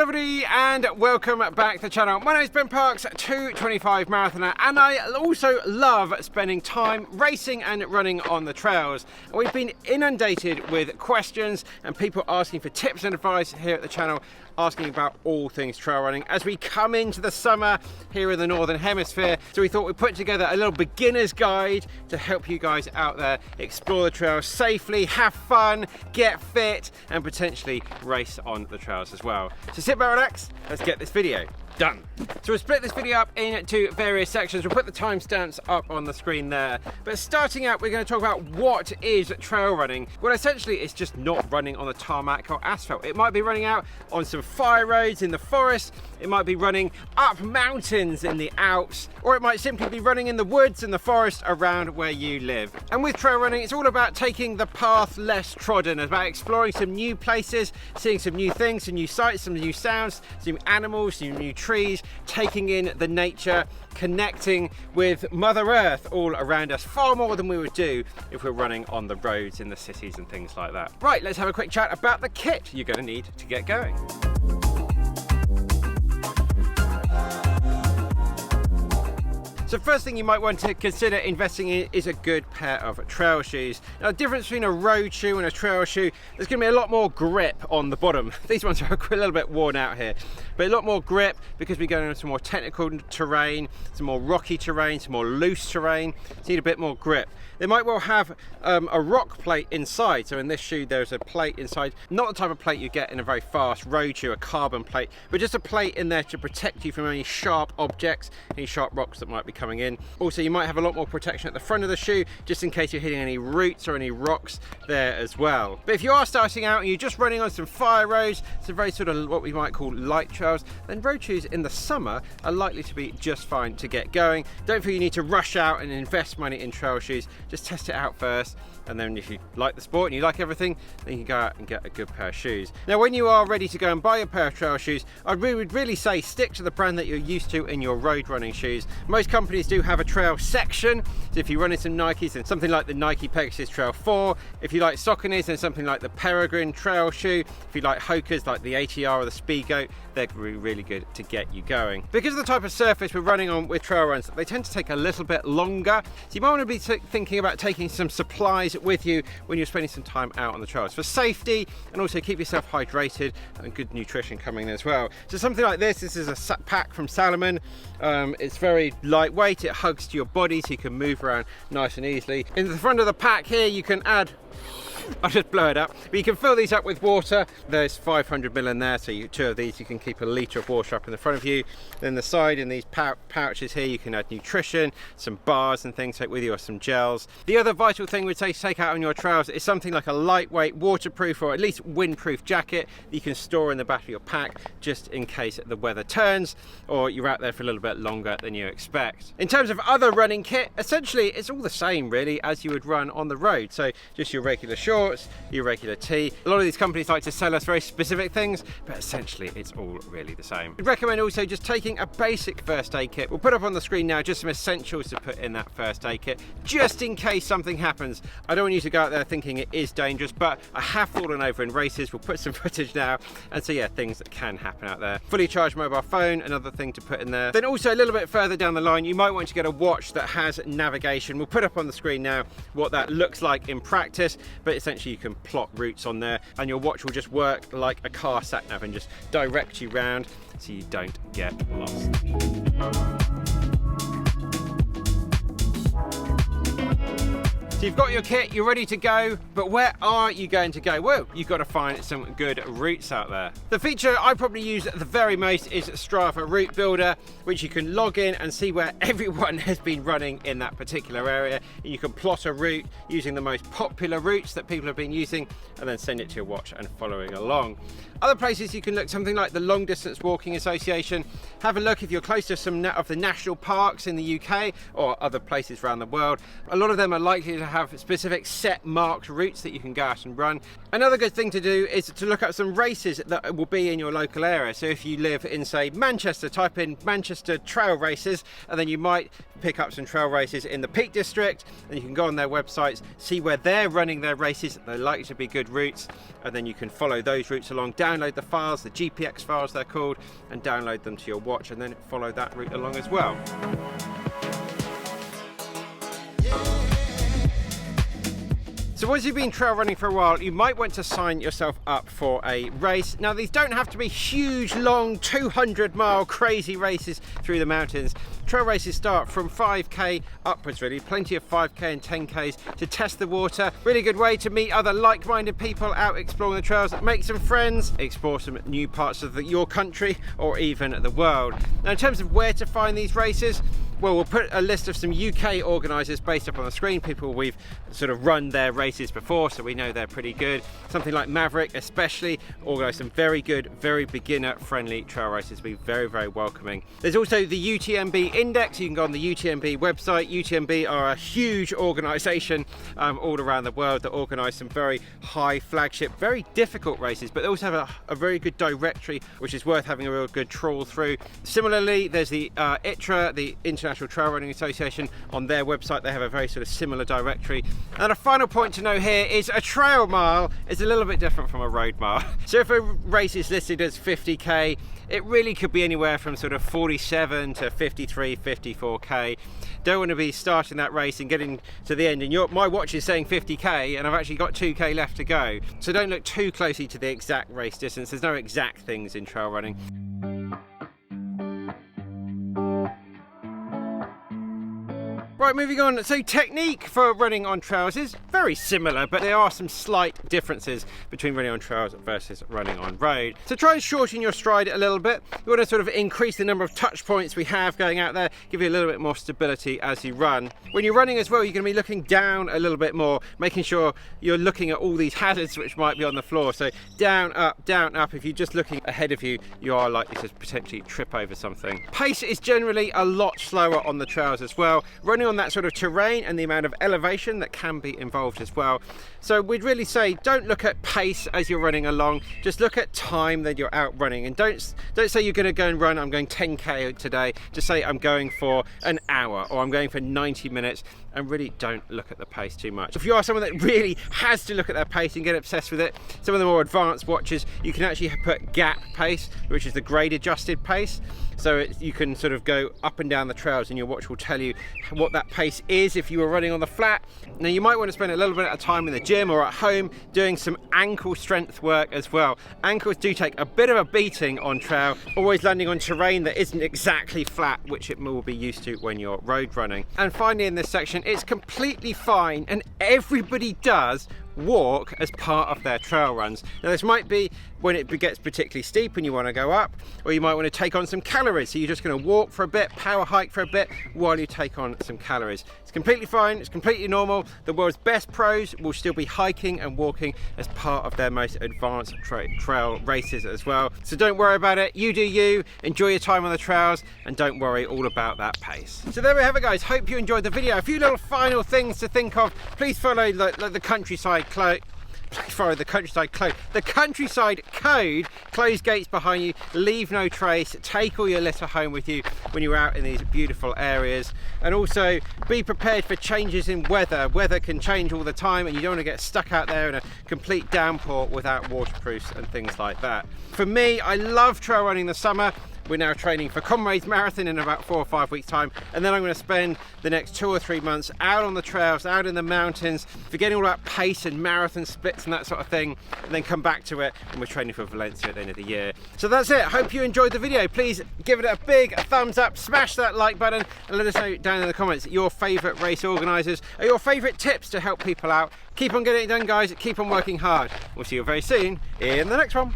Hello everybody and welcome back to the channel. My name is Ben Parks, 225 marathoner, and I also love spending time racing and running on the trails. And we've been inundated with questions and people asking for tips and advice here at the channel, asking about all things trail running as we come into the summer here in the Northern Hemisphere. So we thought we'd put together a little beginner's guide to help you guys out there explore the trails safely, have fun, get fit, and potentially race on the trails as well. So sit back, relax, let's get this video done. So we'll split this video up into various sections. We'll put the timestamps up on the screen there. But starting out, we're going to talk about what is trail running. Well, essentially, it's just not running on the tarmac or asphalt. It might be running out on some fire roads in the forest. It might be running up mountains in the Alps, or it might simply be running in the woods and the forest around where you live. And with trail running, it's all about taking the path less trodden, about exploring some new places, seeing some new things, some new sights, some new sounds, some animals, some new trees, taking in the nature, connecting with Mother Earth all around us, far more than we would do if we're running on the roads in the cities and things like that. Right, let's have a quick chat about the kit you're going to need to get going. So first thing you might want to consider investing in is a good pair of trail shoes. Now the difference between a road shoe and a trail shoe, there's going to be a lot more grip on the bottom. These ones are a little bit worn out here, but a lot more grip because we're going into some more technical terrain, some more rocky terrain, some more loose terrain, so you need a bit more grip. They might well have a rock plate inside, so in this shoe there's a plate inside, not the type of plate you get in a very fast road shoe, a carbon plate, but just a plate in there to protect you from any sharp objects, any sharp rocks that might be coming in. Also, you might have a lot more protection at the front of the shoe, just in case you're hitting any roots or any rocks there as well. But if you are starting out and you're just running on some fire roads, some very sort of what we might call light trails, then road shoes in the summer are likely to be just fine to get going. Don't feel you need to rush out and invest money in trail shoes. Just test it out first, and then if you like the sport and you like everything, then you can go out and get a good pair of shoes. Now when you are ready to go and buy a pair of trail shoes, I would really say stick to the brand that you're used to in your road running shoes. Most companies do have a trail section, so if you run in some Nikes, then something like the Nike Pegasus Trail 4. If you like Sauconys, then something like the Peregrine trail shoe. If you like Hokas like the ATR or the Speedgoat, they're really good to get you going. Because of the type of surface we're running on with trail runs, they tend to take a little bit longer, so you might want to be thinking about taking some supplies with you when you're spending some time out on the trails for safety, and also keep yourself hydrated and good nutrition coming in as well. So something like this is a pack from Salomon. It's very lightweight, it hugs to your body so you can move around nice and easily. In the front of the pack here you can add, I'll just blow it up, but you can fill these up with water. There's 500 ml in there, so two of these you can keep a litre of water up in the front of you. Then the side in these pouches here you can add nutrition, some bars and things to take with you, or some gels. The other vital thing we'd say to take out on your trails is something like a lightweight waterproof or at least windproof jacket that you can store in the back of your pack just in case the weather turns or you're out there for a little bit longer than you expect. In terms of other running kit, essentially it's all the same really as you would run on the road. So just your regular shorts, your regular tee. A lot of these companies like to sell us very specific things, but essentially it's all really the same. I'd recommend also just taking a basic first aid kit. We'll put up on the screen now just some essentials to put in that first aid kit, just in case something happens. I don't want you to go out there thinking it is dangerous, but I have fallen over in races. We'll put some footage now, and so yeah, things that can happen out there. Fully charged mobile phone, another thing to put in there. Then also a little bit further down the line, you might want to get a watch that has navigation. We'll put up on the screen now what that looks like in practice, but essentially you can plot routes on there and your watch will just work like a car sat nav and just direct you round so you don't get lost. So you've got your kit, you're ready to go, but where are you going to go? Well, you've got to find some good routes out there. The feature I probably use the very most is Strava Route Builder, which you can log in and see where everyone has been running in that particular area. And you can plot a route using the most popular routes that people have been using and then send it to your watch and following along. Other places you can look, something like the Long Distance Walking Association. Have a look if you're close to some of the national parks in the UK or other places around the world. A lot of them are likely to have specific set marked routes that you can go out and run. Another good thing to do is to look at some races that will be in your local area. So if you live in, say, Manchester, type in Manchester trail races, and then you might pick up some trail races in the Peak District, and you can go on their websites, see where they're running their races. They're likely to be good routes, and then you can follow those routes along, download the files, the GPX files they're called, and download them to your watch, and then follow that route along as well. So once you've been trail running for a while, you might want to sign yourself up for a race. Now, these don't have to be huge, long, 200-mile crazy races through the mountains. Trail races start from 5k upwards, really. Plenty of 5k and 10ks to test the water. Really good way to meet other like-minded people out exploring the trails, make some friends, explore some new parts of your country or even the world. Now, in terms of where to find these races, well, we'll put a list of some UK organisers based up on the screen, people we've sort of run their races before, so we know they're pretty good. Something like Maverick especially organise some very good, very beginner-friendly trail races, be very, very welcoming. There's also the UTMB Index. You can go on the UTMB website. UTMB are a huge organisation all around the world that organise some very high flagship, very difficult races, but they also have a very good directory, which is worth having a real good trawl through. Similarly, there's the ITRA, the International Trail Running Association. On their website they have a very sort of similar directory. And a final point to know here is a trail mile is a little bit different from a road mile. So if a race is listed as 50k, it really could be anywhere from sort of 47 to 53, 54k. Don't want to be starting that race and getting to the end and my watch is saying 50k and I've actually got 2k left to go. So don't look too closely to the exact race distance. There's no exact things in trail running. Right, moving on. So technique for running on trails is very similar, but there are some slight differences between running on trails versus running on road. So try and shorten your stride a little bit. You want to sort of increase the number of touch points we have going out there, give you a little bit more stability as you run. When you're running as well, you're going to be looking down a little bit more, making sure you're looking at all these hazards which might be on the floor. So down, up, down, up. If you're just looking ahead of you, you are likely to potentially trip over something. Pace is generally a lot slower on the trails as well. Running on that sort of terrain and the amount of elevation that can be involved as well. So we'd really say don't look at pace as you're running along, just look at time that you're out running, and don't say you're going to go and run, I'm going 10k today, just say I'm going for an hour or I'm going for 90 minutes, and really don't look at the pace too much. If you are someone that really has to look at their pace and get obsessed with it, some of the more advanced watches, you can actually put gap pace, which is the grade adjusted pace. So you can sort of go up and down the trails and your watch will tell you what that pace is if you were running on the flat. Now you might want to spend a little bit of time in the gym or at home doing some ankle strength work as well. Ankles do take a bit of a beating on trail, always landing on terrain that isn't exactly flat, which it will be used to when you're road running. And finally in this section, it's completely fine, and everybody does walk as part of their trail runs. Now this might be when it gets particularly steep and you want to go up, or you might want to take on some calories, so you're just going to walk for a bit, power hike for a bit while you take on some calories. It's completely fine, it's completely normal. The world's best pros will still be hiking and walking as part of their most advanced trail races as well. So don't worry about it, you do you, enjoy your time on the trails, and don't worry all about that pace. So there we have it guys, hope you enjoyed the video. A few little final things to think of. Please follow the countryside code. The countryside code. Close gates behind you, leave no trace, take all your litter home with you when you're out in these beautiful areas. And also be prepared for changes in weather. Weather can change all the time and you don't want to get stuck out there in a complete downpour without waterproofs and things like that. For me, I love trail running in the summer. We're now training for Comrades Marathon in about 4 or 5 weeks time, and then I'm going to spend the next 2 or 3 months out on the trails, out in the mountains, forgetting all about pace and marathon splits and that sort of thing, and then come back to it when we're training for Valencia at the end of the year. So that's it. Hope you enjoyed the video. Please give it a big thumbs up, smash that like button, and let us know down in the comments your favourite race organisers or your favourite tips to help people out. Keep on getting it done guys, keep on working hard. We'll see you very soon in the next one.